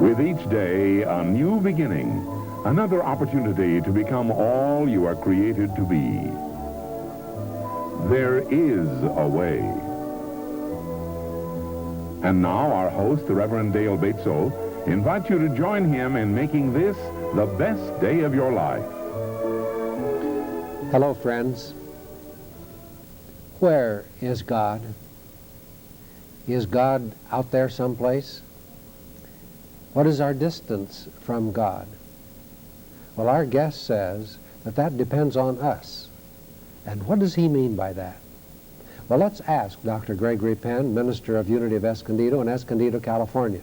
With each day, a new beginning, another opportunity to become all you are created to be. There is a way. And now our host, the Reverend Dale Batesole, invites you to join him in making this the best day of your life. Hello, friends. Where is God? Is God out there someplace? What is our distance from God? Well, our guest says that depends on us. And what does he mean by that? Well, let's ask Dr. Gregory Penn, minister of Unity of Escondido in Escondido, California.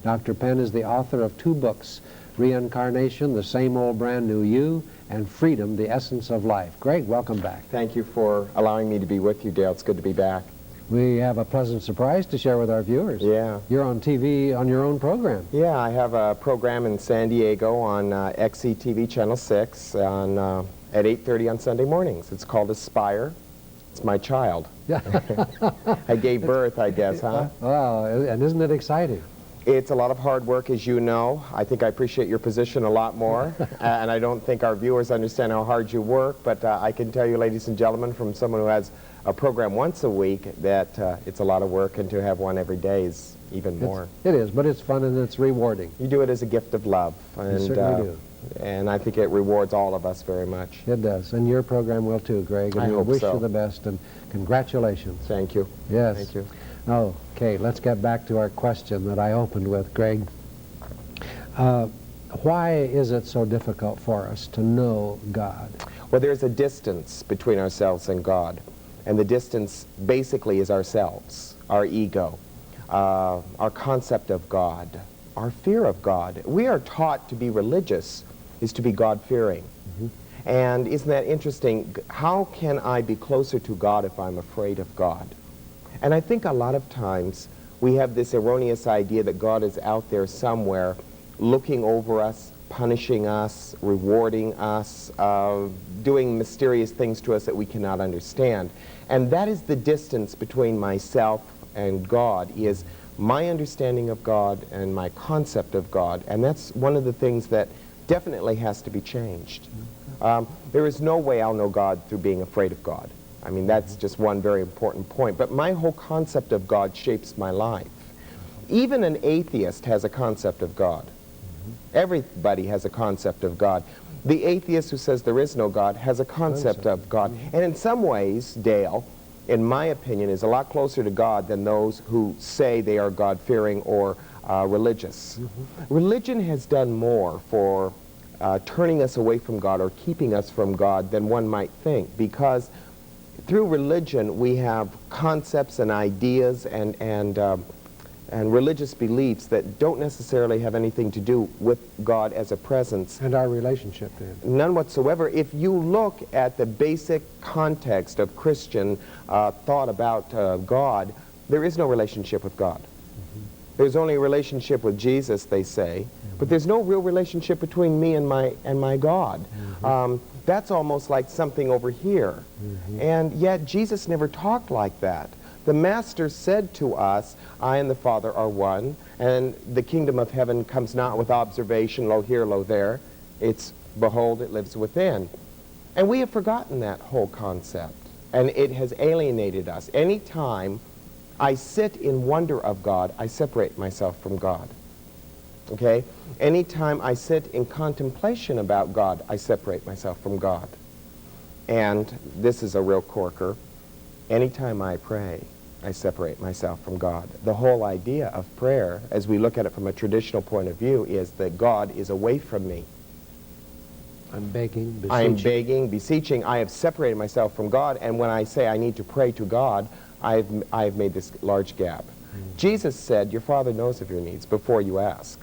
Dr. Penn is the author of 2 books, Reincarnation, The Same Old Brand New You, and Freedom, The Essence of Life. Greg, welcome back. Thank you for allowing me to be with you, Dale. It's good to be back. We have a pleasant surprise to share with our viewers. Yeah. You're on TV on your own program. Yeah, I have a program in San Diego on XCTV Channel 6 on, at 8:30 on Sunday mornings. It's called Aspire. It's my child. Yeah. I gave birth, I guess, huh? Wow, and isn't it exciting? It's a lot of hard work, as you know. I think I appreciate your position a lot more, and I don't think our viewers understand how hard you work, but I can tell you, ladies and gentlemen, from someone who has a program once a week, that it's a lot of work, and to have one every day is even more. It is, but it's fun and it's rewarding. You do it as a gift of love, and You certainly do. And I think it rewards all of us very much. It does, and your program will too, Greg, and I we hope wish so. you the best, and congratulations. Thank you. Yes. Thank you. Okay, let's get back to our question that I opened with, Greg. Why is it so difficult for us to know God? Well, there's a distance between ourselves and God, and the distance basically is ourselves, our ego, our concept of God, our fear of God. We are taught to be religious is to be God-fearing. And isn't that interesting? How can I be closer to God if I'm afraid of God? And I think a lot of times we have this erroneous idea that God is out there somewhere looking over us, punishing us, rewarding us, doing mysterious things to us that we cannot understand. And that is the distance between myself and God, is my understanding of God and my concept of God. And that's one of the things that definitely has to be changed. There is no way I'll know God through being afraid of God. I mean, that's just one very important point. But my whole concept of God shapes my life. Even an atheist has a concept of God. Everybody has a concept of God. The atheist who says there is no God has a concept of God. And in some ways, Dale, in my opinion, is a lot closer to God than those who say they are God-fearing or religious. Religion has done more for turning us away from God or keeping us from God than one might think, because through religion we have concepts and ideas and religious beliefs that don't necessarily have anything to do with God as a presence. And our relationship to Him. None whatsoever. If you look at the basic context of Christian thought about God, there is no relationship with God. There's only a relationship with Jesus, they say, but there's no real relationship between me and my God. That's almost like something over here. And yet Jesus never talked like that. The Master said to us, I and the Father are one, and the kingdom of heaven comes not with observation, lo here, lo there. It's, behold, it lives within. And we have forgotten that whole concept, and it has alienated us. Any time I sit in wonder of God, I separate myself from God. Okay? Anytime I sit in contemplation about God, I separate myself from God. And this is a real corker. Anytime I pray, I separate myself from God. The whole idea of prayer, as we look at it from a traditional point of view, is that God is away from me. I'm begging, beseeching. I am begging, beseeching. I have separated myself from God, and when I say I need to pray to God, I've made this large gap. Jesus said, your Father knows of your needs before you ask.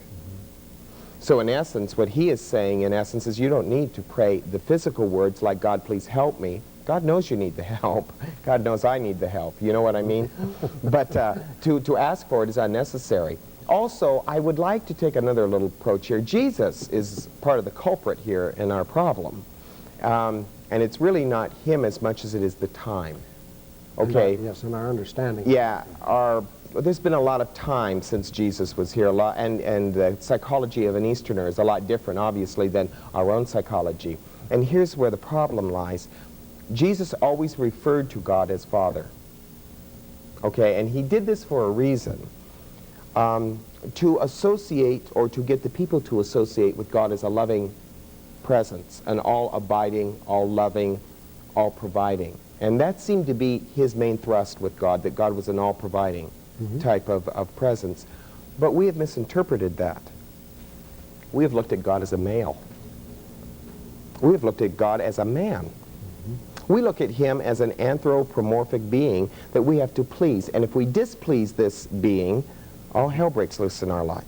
So in essence, what he is saying, in essence, is you don't need to pray the physical words like, God, please help me. God knows you need the help. God knows I need the help. You know what I mean? But to ask for it is unnecessary. Also, I would like to take another little approach here. Jesus is part of the culprit here in our problem. And it's really not him as much as it is the time. Okay. Yes, and our understanding. Yeah, our there's been a lot of time since Jesus was here, and the psychology of an Easterner is a lot different, obviously, than our own psychology. And here's where the problem lies. Jesus always referred to God as Father. Okay, and he did this for a reason. To associate, or to get the people to associate with God as a loving presence, an all-abiding, all-loving, all-providing. And that seemed to be his main thrust with God, that God was an all-providing type of presence. But we have misinterpreted that. We have looked at God as a male. We have looked at God as a man. We look at him as an anthropomorphic being that we have to please. And if we displease this being, all hell breaks loose in our life.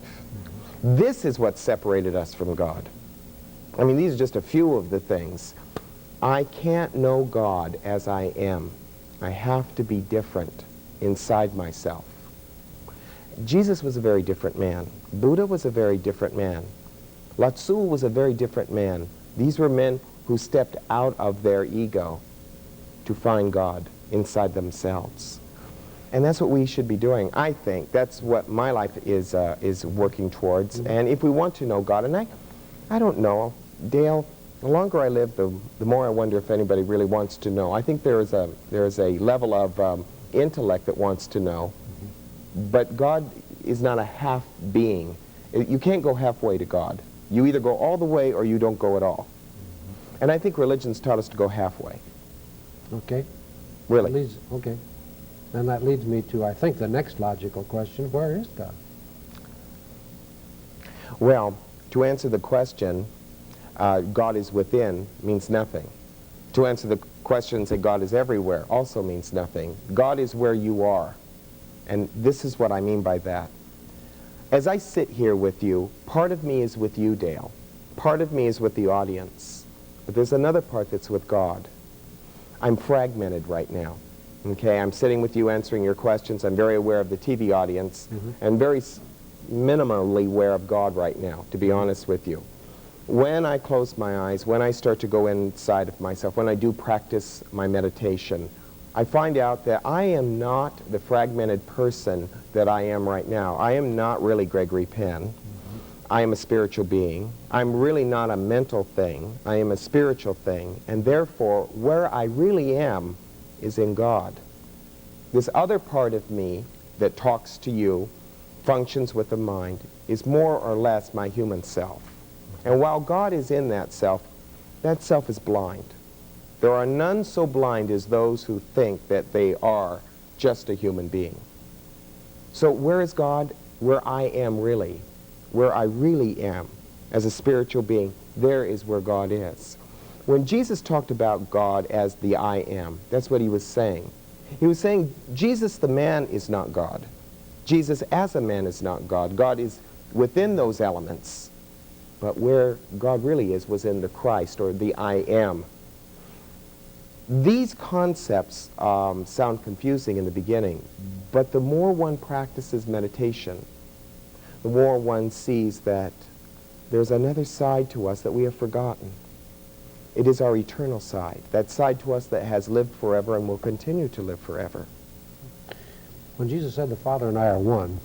This is what separated us from God. I mean, these are just a few of the things. I can't know God as I am. I have to be different inside myself. Jesus was a very different man. Buddha was a very different man. Lao-Tzu was a very different man. These were men who stepped out of their ego to find God inside themselves. And that's what we should be doing, I think. That's what my life is working towards. And if we want to know God, and I don't know, Dale, the longer I live, the more I wonder if anybody really wants to know. I think there is a level of intellect that wants to know, but God is not a half being. You can't go halfway to God. You either go all the way or you don't go at all. And I think religion's taught us to go halfway. Okay. Really. Okay. And that leads me to, I think, the next logical question: where is God? Well, to answer the question, God is within means nothing. To answer the question, say God is everywhere also means nothing. God is where you are. And this is what I mean by that. As I sit here with you, part of me is with you, Dale. Part of me is with the audience. But there's another part that's with God. I'm fragmented right now. Okay, I'm sitting with you answering your questions. I'm very aware of the TV audience and very minimally aware of God right now, to be honest with you. When I close my eyes, when I start to go inside of myself, when I do practice my meditation, I find out that I am not the fragmented person that I am right now. I am not really Gregory Penn. I am a spiritual being. I'm really not a mental thing. I am a spiritual thing. And therefore, where I really am is in God. This other part of me that talks to you, functions with the mind, is more or less my human self. And while God is in that self is blind. There are none so blind as those who think that they are just a human being. So where is God? Where I am really. Where I really am as a spiritual being, there is where God is. When Jesus talked about God as the I am, that's what he was saying. He was saying Jesus the man is not God. Jesus as a man is not God. God is within those elements. But where God really is was in the Christ, or the I am. These concepts sound confusing in the beginning, but the more one practices meditation, the more one sees that there's another side to us that we have forgotten. It is our eternal side, that side to us that has lived forever and will continue to live forever. When Jesus said the Father and I are one,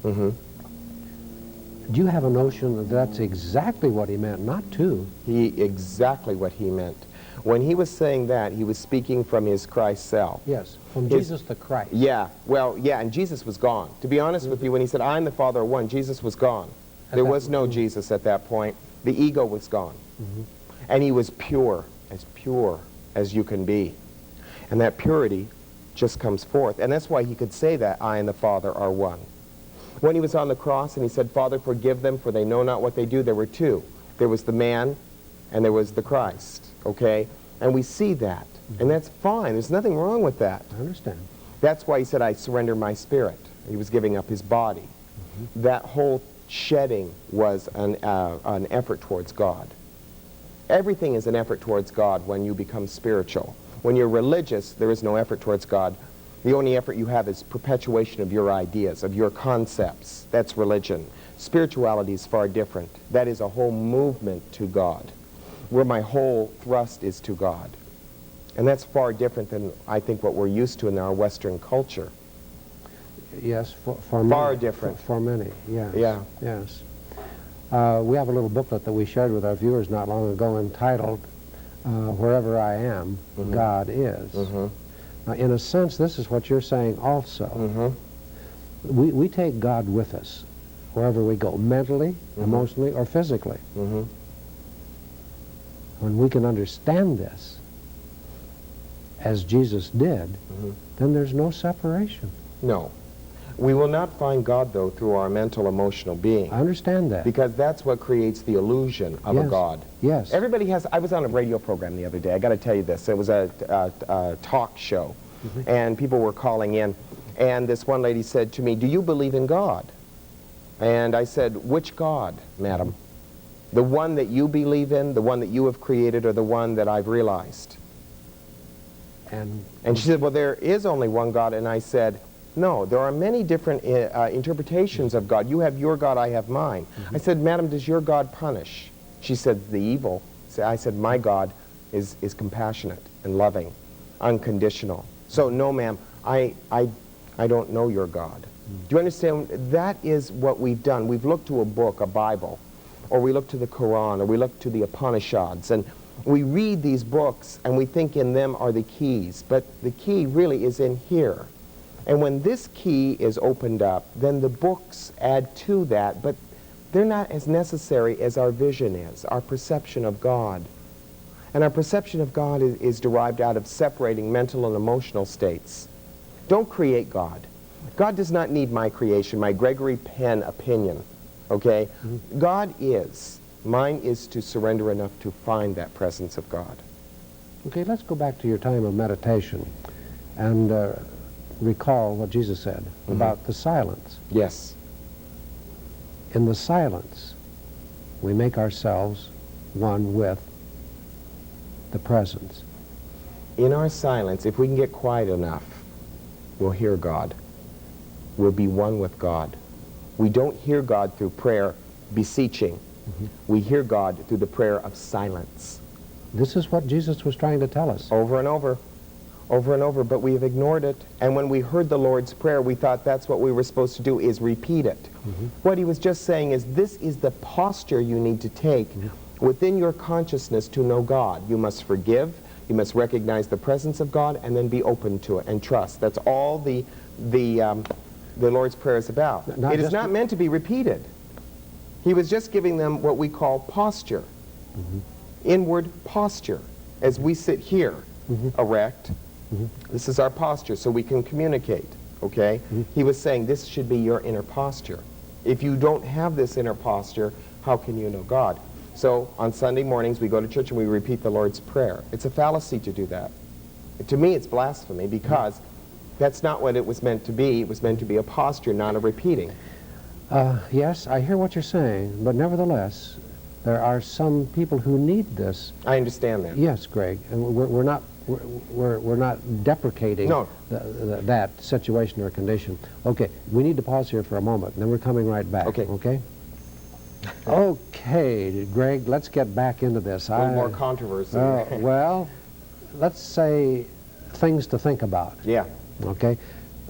do you have a notion that that's exactly what he meant, not two? Exactly what he meant. When he was saying that, he was speaking from his Christ self. Yes, from Jesus the Christ. Yeah, well, yeah, and Jesus was gone. To be honest with you, when he said, I and the Father are one, Jesus was gone. There was no Jesus at that point. The ego was gone. And he was pure as you can be. And that purity just comes forth. And that's why he could say that I and the Father are one. When he was on the cross and he said, Father, forgive them, for they know not what they do, there were two. There was the man and there was the Christ, okay? And we see that. And that's fine. There's nothing wrong with that. I understand. That's why he said, I surrender my spirit. He was giving up his body. That whole shedding was an effort towards God. Everything is an effort towards God when you become spiritual. When you're religious, there is no effort towards God. The only effort you have is perpetuation of your ideas, of your concepts. That's religion. Spirituality is far different. That is a whole movement to God, where my whole thrust is to God. And that's far different than, I think, what we're used to in our Western culture. Yes, for Far many, different. For many, yes. Yeah. Yes. We have a little booklet that we shared with our viewers not long ago entitled, Wherever I Am, God Is. Now, in a sense, this is what you're saying also. We take God with us wherever we go, mentally, emotionally, or physically. When we can understand this, as Jesus did, then there's no separation. No. We will not find God, though, through our mental, emotional being. I understand that. Because that's what creates the illusion of a God. Yes. Everybody has... I was on a radio program the other day. I got to tell you this. It was a talk show, and people were calling in, and this one lady said to me, "Do you believe in God?" And I said, "Which God, madam? The one that you believe in, the one that you have created, or the one that I've realized?" And she said, "Well, there is only one God." And I said, "No, there are many different interpretations of God. You have your God, I have mine." I said, "Madam, does your God punish?" She said, "The evil." I said, "My God is compassionate and loving, unconditional." So, no, ma'am, I don't know your God. Do you understand? That is what we've done. We've looked to a book, a Bible, or we look to the Quran, or we look to the Upanishads, and we read these books, and we think in them are the keys. But the key really is in here. And when this key is opened up, then the books add to that, but they're not as necessary as our vision is, our perception of God. And our perception of God is derived out of separating mental and emotional states. Don't create God. God does not need my creation, my Gregory Penn opinion, okay? God is. Mine is to surrender enough to find that presence of God. Okay, let's go back to your time of meditation and recall what Jesus said about the silence. Yes. In the silence, we make ourselves one with the presence. In our silence, if we can get quiet enough, we'll hear God. We'll be one with God. We don't hear God through prayer, beseeching. We hear God through the prayer of silence. This is what Jesus was trying to tell us. Over and over. Over and over, but we have ignored it. And when we heard the Lord's Prayer, we thought that's what we were supposed to do, is repeat it. What he was just saying is, this is the posture you need to take within your consciousness to know God. You must forgive, you must recognize the presence of God, and then be open to it and trust. That's all the Lord's Prayer is about. It is not meant to be repeated. He was just giving them what we call posture, inward posture. As we sit here, erect, this is our posture, so we can communicate, okay? He was saying this should be your inner posture. If you don't have this inner posture, how can you know God? So on Sunday mornings, we go to church and we repeat the Lord's Prayer. It's a fallacy to do that. To me, it's blasphemy, because that's not what it was meant to be. It was meant to be a posture, not a repeating. Yes, I hear what you're saying, but nevertheless, there are some people who need this. I understand that. Yes, Greg, and we're not deprecating that situation or condition. Okay, we need to pause here for a moment, and then we're coming right back. Okay. Okay. Okay, Greg, let's get back into this. A little more controversy. Well, let's say things to think about. Yeah. Okay.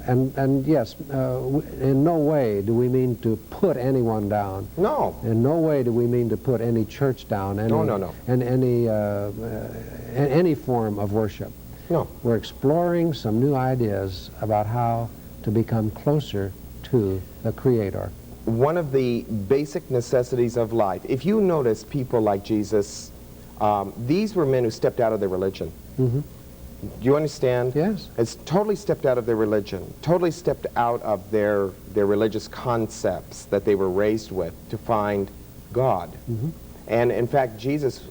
And yes, in no way do we mean to put anyone down. No. In no way do we mean to put any church down. No. And any form of worship. No. We're exploring some new ideas about how to become closer to the Creator. One of the basic necessities of life, if you notice people like Jesus, these were men who stepped out of their religion. Do you understand? Yes. It's totally stepped out of their religion, totally stepped out of their religious concepts that they were raised with to find God. And in fact, Jesus,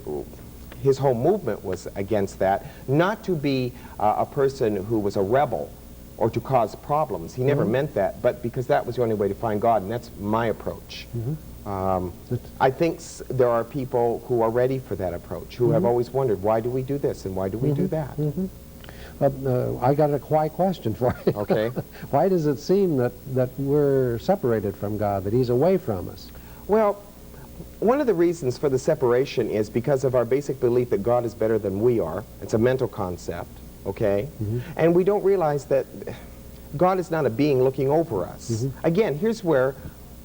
his whole movement was against that, not to be a person who was a rebel or to cause problems. He never meant that, but because that was the only way to find God, and that's my approach. I think there are people who are ready for that approach, who have always wondered, why do we do this and why do we do that? I got a why question for you. Okay. Why does it seem that we're separated from God, that He's away from us? Well, one of the reasons for the separation is because of our basic belief that God is better than we are. It's a mental concept, okay? And we don't realize that God is not a being looking over us. Again, here's where,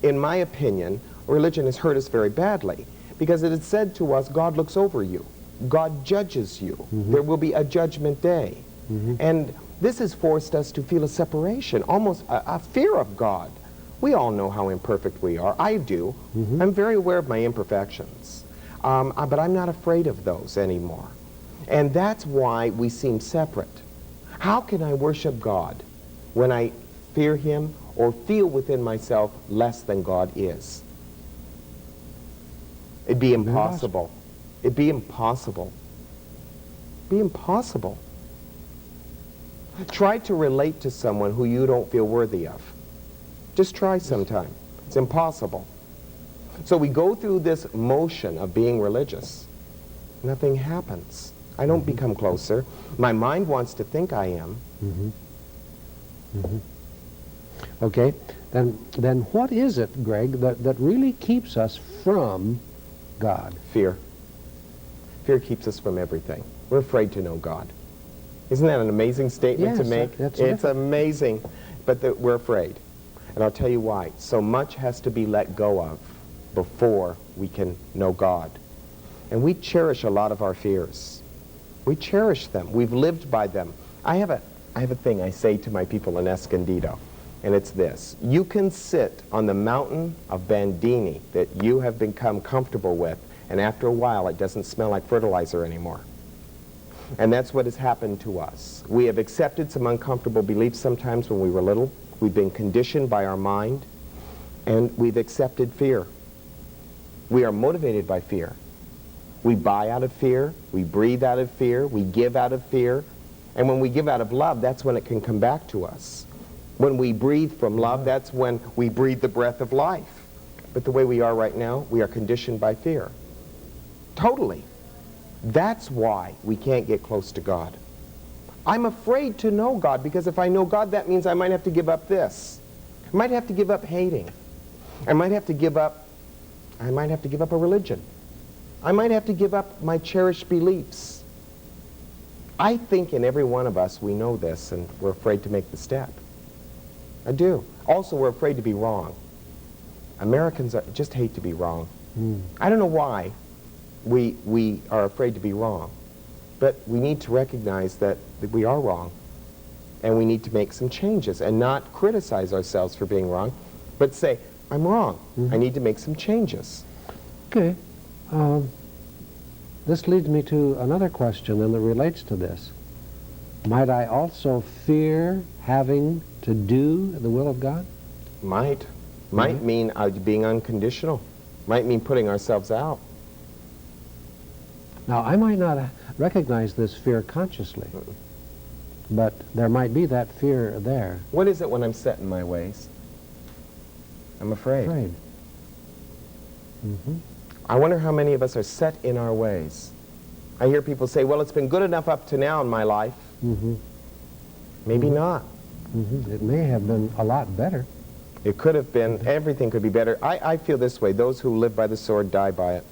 in my opinion, religion has hurt us very badly, because it is said to us, God looks over you. God judges you. There will be a judgment day. And this has forced us to feel a separation, almost a fear of God. We all know how imperfect we are. I do. I'm very aware of my imperfections. But I'm not afraid of those anymore. And that's why we seem separate. How can I worship God when I fear Him or feel within myself less than God is? It'd be impossible. It'd be impossible. It'd be impossible. Try to relate to someone who you don't feel worthy of. Just try sometime. It's impossible. So we go through this motion of being religious. Nothing happens. I don't become closer. My mind wants to think I am. Okay, then what is it, Greg, that really keeps us from God? Fear. Fear keeps us from everything. We're afraid to know God. Isn't that an amazing statement to make? It's amazing, but we're afraid. And I'll tell you why. So much has to be let go of before we can know God. And we cherish a lot of our fears. We cherish them. We've lived by them. I have a thing I say to my people in Escondido, and it's this. You can sit on the mountain of Bandini that you have become comfortable with, and after a while it doesn't smell like fertilizer anymore. And that's what has happened to us. We have accepted some uncomfortable beliefs sometimes when we were little. We've been conditioned by our mind, and we've accepted fear. We are motivated by fear. We buy out of fear, we breathe out of fear, we give out of fear, and when we give out of love, that's when it can come back to us. When we breathe from love, that's when we breathe the breath of life. But the way we are right now, we are conditioned by fear. Totally. That's why we can't get close to God. I'm afraid to know God, because if I know God, that means I might have to give up this. I might have to give up hating. I might have to give up a religion. I might have to give up my cherished beliefs. I think in every one of us we know this, and we're afraid to make the step. I do. Also, we're afraid to be wrong. Americans just hate to be wrong. I don't know why we are afraid to be wrong, but we need to recognize that we are wrong, and we need to make some changes and not criticize ourselves for being wrong, but say, I'm wrong. I need to make some changes. Okay. This leads me to another question, and that relates to this. Might I also fear having to do the will of God? Might mean being unconditional. Might mean putting ourselves out. Now, I might not recognize this fear consciously, but there might be that fear there. What is it when I'm set in my ways? I'm afraid. I wonder how many of us are set in our ways. I hear people say, well, it's been good enough up to now in my life. Maybe not. It may have been a lot better. It could have been. Everything could be better. I feel this way. Those who live by the sword die by it.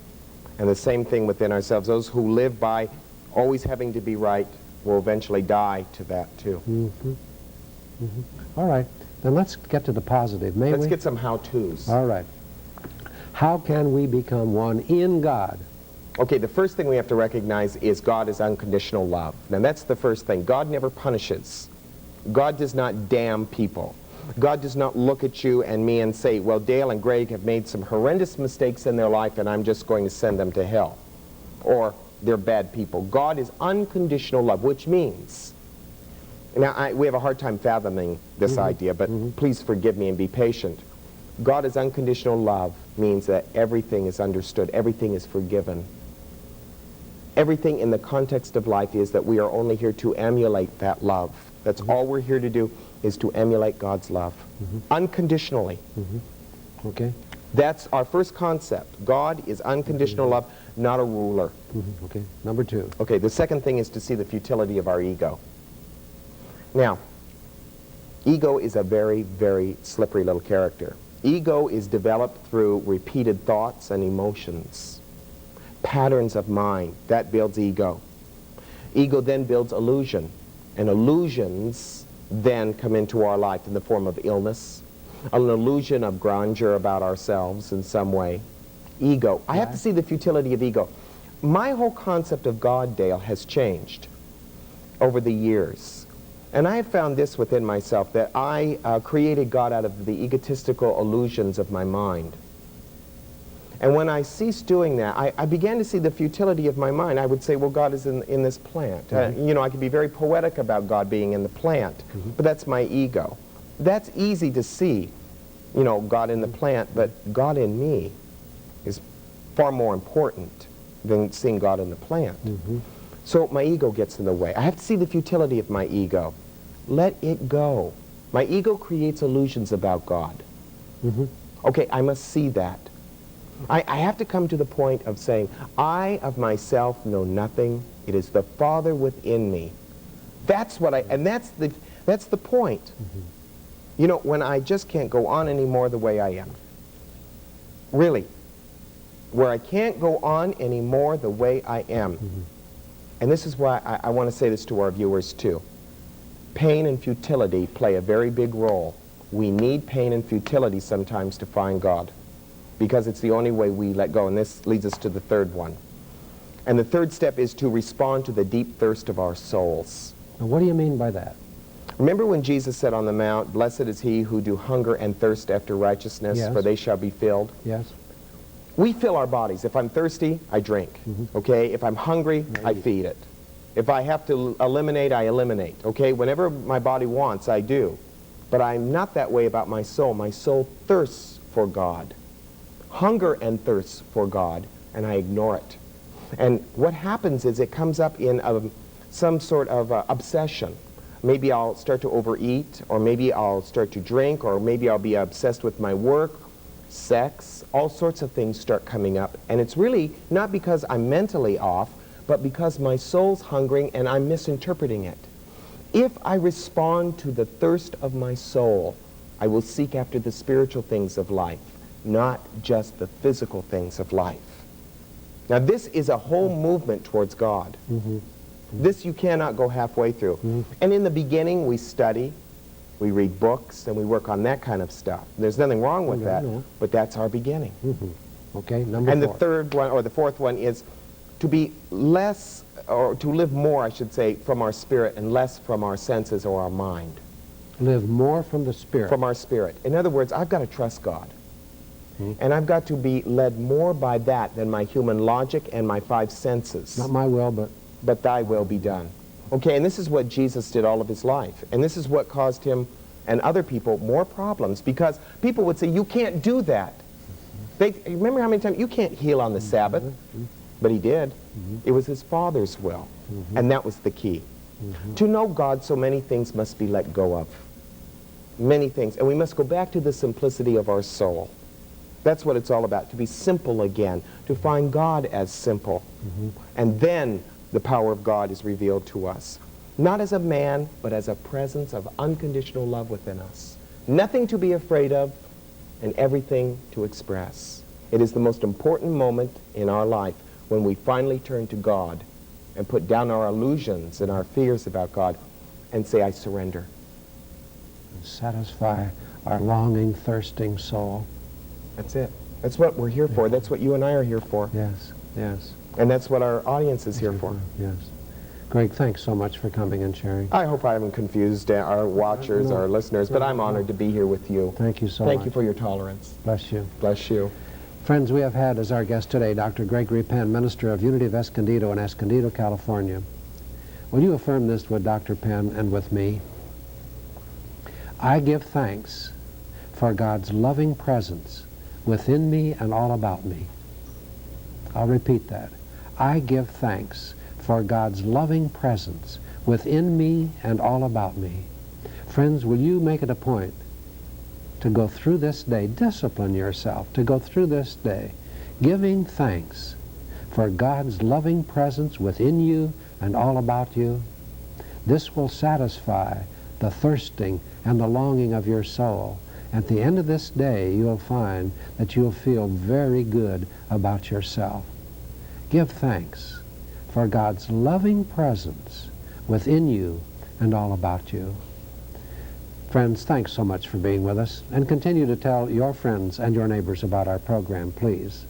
And the same thing within ourselves. Those who live by always having to be right will eventually die to that too. All right. Then let's get to the positive, may we? Let's get some how-tos. All right. How can we become one in God? Okay, the first thing we have to recognize is God is unconditional love. Now that's the first thing. God never punishes. God does not damn people. God does not look at you and me and say, well, Dale and Greg have made some horrendous mistakes in their life and I'm just going to send them to hell. Or they're bad people. God is unconditional love, which means, now we have a hard time fathoming this idea, but please forgive me and be patient. God is unconditional love means that everything is understood, everything is forgiven. Everything in the context of life is that we are only here to emulate that love. That's all we're here to do, is to emulate God's love. Unconditionally. Okay. That's our first concept. God is unconditional love, not a ruler. Okay. Number two. Okay, the second thing is to see the futility of our ego. Now, ego is a very, very slippery little character. Ego is developed through repeated thoughts and emotions. Patterns of mind, that builds ego. Ego then builds illusion. And illusions then come into our life in the form of illness, an illusion of grandeur about ourselves in some way, ego. I have to see the futility of ego. My whole concept of God, Dale, has changed over the years. And I have found this within myself, that I created God out of the egotistical illusions of my mind. And when I ceased doing that, I began to see the futility of my mind. I would say, well, God is in this plant. You know, I could be very poetic about God being in the plant, but that's my ego. That's easy to see, you know, God in the plant, but God in me is far more important than seeing God in the plant. So my ego gets in the way. I have to see the futility of my ego. Let it go. My ego creates illusions about God. Okay, I must see that. I have to come to the point of saying, I of myself know nothing. It is the Father within me. That's what and that's the point. You know, when I just can't go on anymore the way I am. Really. Where I can't go on anymore the way I am. And this is why I want to say this to our viewers too. Pain and futility play a very big role. We need pain and futility sometimes to find God, because it's the only way we let go. And this leads us to the third one. And the third step is to respond to the deep thirst of our souls. Now, what do you mean by that? Remember when Jesus said on the Mount, "Blessed is he who do hunger and thirst after righteousness, Yes. for they shall be filled." Yes. We fill our bodies. If I'm thirsty, I drink. Okay? If I'm hungry, I feed it. If I have to eliminate, I eliminate. Okay? Whenever my body wants, I do. But I'm not that way about my soul. My soul thirsts for God. Hunger and thirsts for God, and I ignore it. And what happens is it comes up in some sort of obsession. Maybe I'll start to overeat, or maybe I'll start to drink, or maybe I'll be obsessed with my work, sex, all sorts of things start coming up. And it's really not because I'm mentally off, but because my soul's hungering and I'm misinterpreting it. If I respond to the thirst of my soul, I will seek after the spiritual things of life, not just the physical things of life. Now this is a whole movement towards God. This you cannot go halfway through. And in the beginning we study, we read books, and we work on that kind of stuff. There's nothing wrong with that, but that's our beginning. Okay, number And four. the third one, or the fourth one, is to be less, or to live more, I should say, from our spirit and less from our senses or our mind. Live more from the Spirit. From our spirit. In other words, I've got to trust God. And I've got to be led more by that than my human logic and my five senses. Not my will, But thy will be done. Okay, and this is what Jesus did all of his life. And this is what caused him and other people more problems, because people would say, you can't do that. Remember how many times, you can't heal on the Sabbath? But he did. It was his Father's will. And that was the key. To know God, so many things must be let go of. Many things. And we must go back to the simplicity of our soul. That's what it's all about, to be simple again, to find God as simple. And then the power of God is revealed to us. Not as a man, but as a presence of unconditional love within us. Nothing to be afraid of, and everything to express. It is the most important moment in our life when we finally turn to God and put down our illusions and our fears about God and say, I surrender. and satisfy our longing, thirsting soul. That's it. That's what we're here for. That's what you and I are here for. Yes, yes. And that's what our audience is here for. Yes. Greg, thanks so much for coming and sharing. I hope I haven't confused our watchers, our listeners, but I'm honored to be here with you. Thank you so much. Thank you for your tolerance. Bless you. Bless you. Friends, we have had as our guest today Dr. Gregory Penn, minister of Unity of Escondido in Escondido, California. Will you affirm this with Dr. Penn and with me? I give thanks for God's loving presence within me and all about me. I'll repeat that. I give thanks for God's loving presence within me and all about me. Friends, will you make it a point to go through this day, discipline yourself to go through this day, giving thanks for God's loving presence within you and all about you? This will satisfy the thirsting and the longing of your soul. At the end of this day, you'll find that you'll feel very good about yourself. Give thanks for God's loving presence within you and all about you. Friends, thanks so much for being with us, and continue to tell your friends and your neighbors about our program, please.